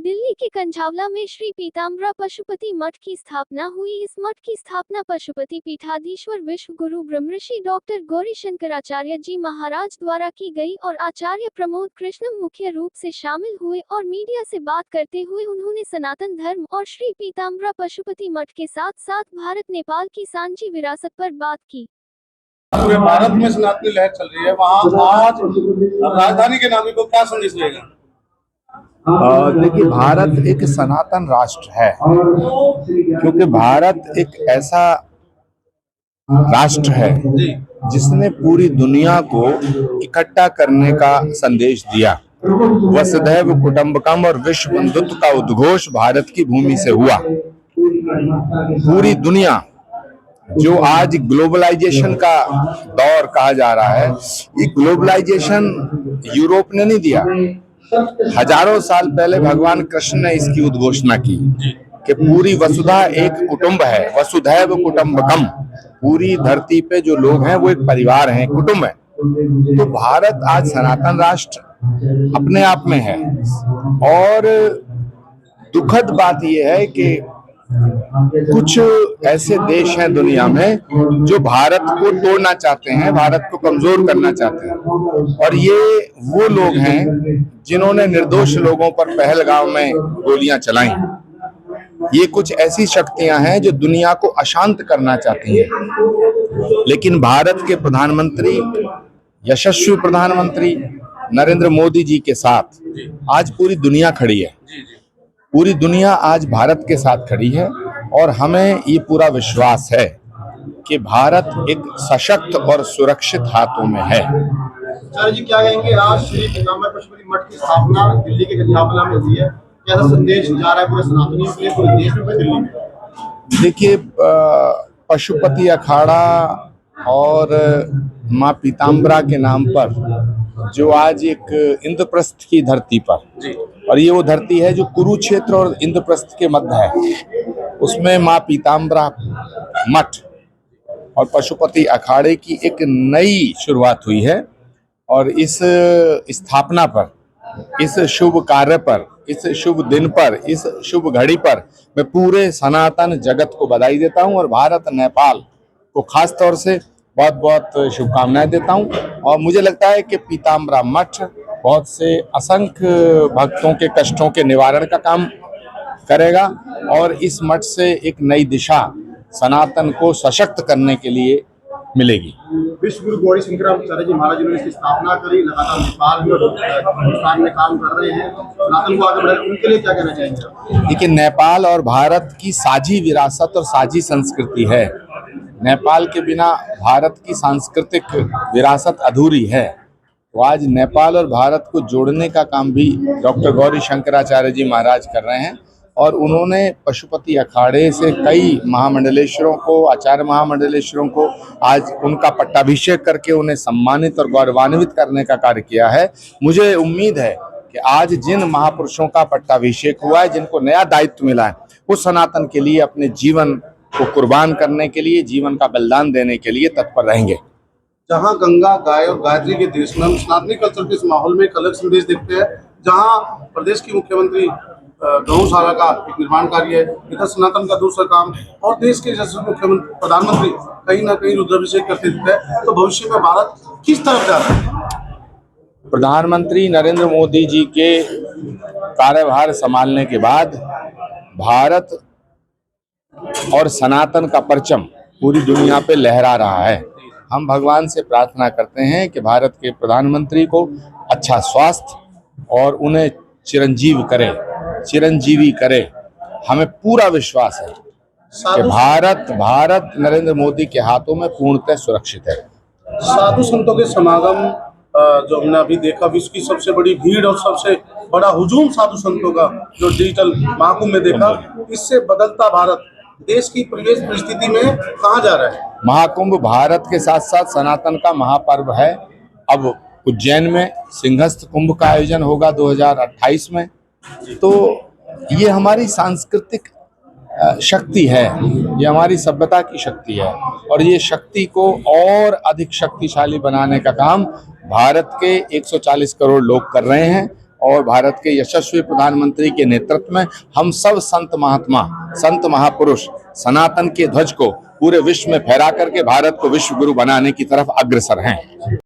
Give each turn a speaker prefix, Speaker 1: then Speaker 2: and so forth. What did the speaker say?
Speaker 1: दिल्ली के कंझावला में श्री पीताम्बरा पशुपति मठ की स्थापना हुई। इस मठ की स्थापना पशुपति पीठाधीश्वर विश्व गुरु ब्रह्मर्षि डॉक्टर गौरी शंकराचार्य जी महाराज द्वारा की गई और आचार्य प्रमोद कृष्णम मुख्य रूप से शामिल हुए और मीडिया से बात करते हुए उन्होंने सनातन धर्म और श्री पीताम्बरा पशुपति मठ के साथ साथ भारत नेपाल की सांझी विरासत पर बात की।
Speaker 2: पूरे भारत में सनातनी लहर चल रही है, वहाँ आज राजधानी के नागरिकों को क्या संदेश देगा?
Speaker 3: देखिए, भारत एक सनातन राष्ट्र है, क्योंकि भारत एक ऐसा राष्ट्र है जिसने पूरी दुनिया को इकट्ठा करने का संदेश दिया। वसुधैव कुटुंबकम और विश्व बंधुत्व का उद्घोष भारत की भूमि से हुआ। पूरी दुनिया जो आज ग्लोबलाइजेशन का दौर कहा जा रहा है, ये ग्लोबलाइजेशन यूरोप ने नहीं दिया। हजारों साल पहले भगवान कृष्ण ने इसकी उद्घोषणा की कि पूरी वसुधा एक कुटुंब है, वसुधैव कुटुंबकम। पूरी धरती पे जो लोग हैं वो एक परिवार हैं, कुटुंब है। तो भारत आज सनातन राष्ट्र अपने आप में है और दुखद बात यह है कि कुछ ऐसे देश हैं दुनिया में जो भारत को तोड़ना चाहते हैं, भारत को कमजोर करना चाहते हैं, और ये वो लोग हैं जिन्होंने निर्दोष लोगों पर पहलगाम में गोलियां चलाई। ये कुछ ऐसी शक्तियां हैं जो दुनिया को अशांत करना चाहती हैं। लेकिन भारत के प्रधानमंत्री, यशस्वी प्रधानमंत्री नरेंद्र मोदी जी के साथ आज पूरी दुनिया खड़ी है। पूरी दुनिया आज भारत के साथ खड़ी है और हमें ये पूरा विश्वास है कि भारत एक सशक्त और सुरक्षित हाथों में है।
Speaker 2: आचार्य जी, क्या कहेंगे? आज श्री पीताम्बरा पशुपति मठ की स्थापना दिल्ली के कंझावला में हुई है, कैसा संदेश जा रहा है पूरे सनातनियों के लिए, पूरे देश में, पूरी दिल्ली में?
Speaker 3: देखिए, पशुपति अखाड़ा और माँ पीताम्बरा के नाम पर जो आज एक इंद्रप्रस्थ की धरती पर, और ये वो धरती है जो कुरुक्षेत्र और इंद्रप्रस्थ के मध्य है, उसमें माँ पीताम्बरा मठ और पशुपति अखाड़े की एक नई शुरुआत हुई है। और इस स्थापना पर, इस शुभ कार्य पर, इस शुभ दिन पर, इस शुभ घड़ी पर मैं पूरे सनातन जगत को बधाई देता हूं और भारत नेपाल को खास तौर से बहुत बहुत शुभकामनाएं देता हूं। और मुझे लगता है कि पीताम्बरा मठ बहुत से असंख्य भक्तों के कष्टों के निवारण का काम करेगा और इस मठ से एक नई दिशा सनातन को सशक्त करने के लिए मिलेगी।
Speaker 2: विश्व गुरु गौरी शंकराचार्य जी महाराज ने इसकी स्थापना करी, लगातार नेपाल में और हिंदुस्तान में काम कर रहे हैं, सनातन को आगे बढ़ाने, उनके लिए क्या कहना चाहेंगे?
Speaker 3: देखिए, नेपाल और भारत की साझी विरासत और साझी संस्कृति है। नेपाल के बिना भारत की सांस्कृतिक विरासत अधूरी है। तो आज नेपाल और भारत को जोड़ने का काम भी डॉक्टर गौरी शंकराचार्य जी महाराज कर रहे हैं और उन्होंने पशुपति अखाड़े से कई महामंडलेश्वरों को, आचार्य महामंडलेश्वरों को आज उनका पट्टाभिषेक करके उन्हें सम्मानित और गौरवान्वित करने का कार्य किया है। मुझे उम्मीद है कि आज जिन महापुरुषों का पट्टाभिषेक हुआ है, जिनको नया दायित्व मिला है, वो सनातन के लिए अपने जीवन को कुर्बान करने के लिए, जीवन का बलिदान देने के लिए तत्पर रहेंगे।
Speaker 2: जहाँ गंगा, गाय और गायत्री के देश में हम सनातनी कल्चर के इस माहौल में एक अलग संदेश देखते हैं। जहाँ प्रदेश की मुख्यमंत्री गौशाला का एक निर्माण कार्य है, इधर सनातन का दूसरा काम, और देश के यशस्वी मुख्यमंत्री प्रधानमंत्री कहीं ना कहीं रुद्राभिषेक करते दिखते हैं। तो भविष्य में भारत किस तरफ जा रहा है?
Speaker 3: प्रधानमंत्री नरेंद्र मोदी जी के कार्यभार संभालने के बाद भारत और सनातन का परचम पूरी दुनिया पे लहरा रहा है। हम भगवान से प्रार्थना करते हैं कि भारत के प्रधानमंत्री को अच्छा स्वास्थ्य और उन्हें चिरंजीवी करे। हमें पूरा विश्वास है कि भारत नरेंद्र मोदी के हाथों में पूर्णतः सुरक्षित है।
Speaker 2: साधु संतों के समागम जो हमने अभी देखा, विश्व की सबसे बड़ी भीड़ और सबसे बड़ा हुजूम साधु संतों का जो डिजिटल महाकुंभ में देखा, इससे बदलता भारत देश की प्रवेश परिस्थिति में कहाँ जा रहा है?
Speaker 3: महाकुंभ भारत के साथ साथ सनातन का महापर्व है। अब उज्जैन में सिंहस्थ कुंभ का आयोजन होगा 2028 में। तो ये हमारी सांस्कृतिक शक्ति है, ये हमारी सभ्यता की शक्ति है और ये शक्ति को और अधिक शक्तिशाली बनाने का काम भारत के 140 करोड़ लोग कर रहे हैं और भारत के यशस्वी प्रधानमंत्री के नेतृत्व में हम सब संत महात्मा, संत महापुरुष सनातन के ध्वज को पूरे विश्व में फहरा करके भारत को विश्व गुरु बनाने की तरफ अग्रसर हैं।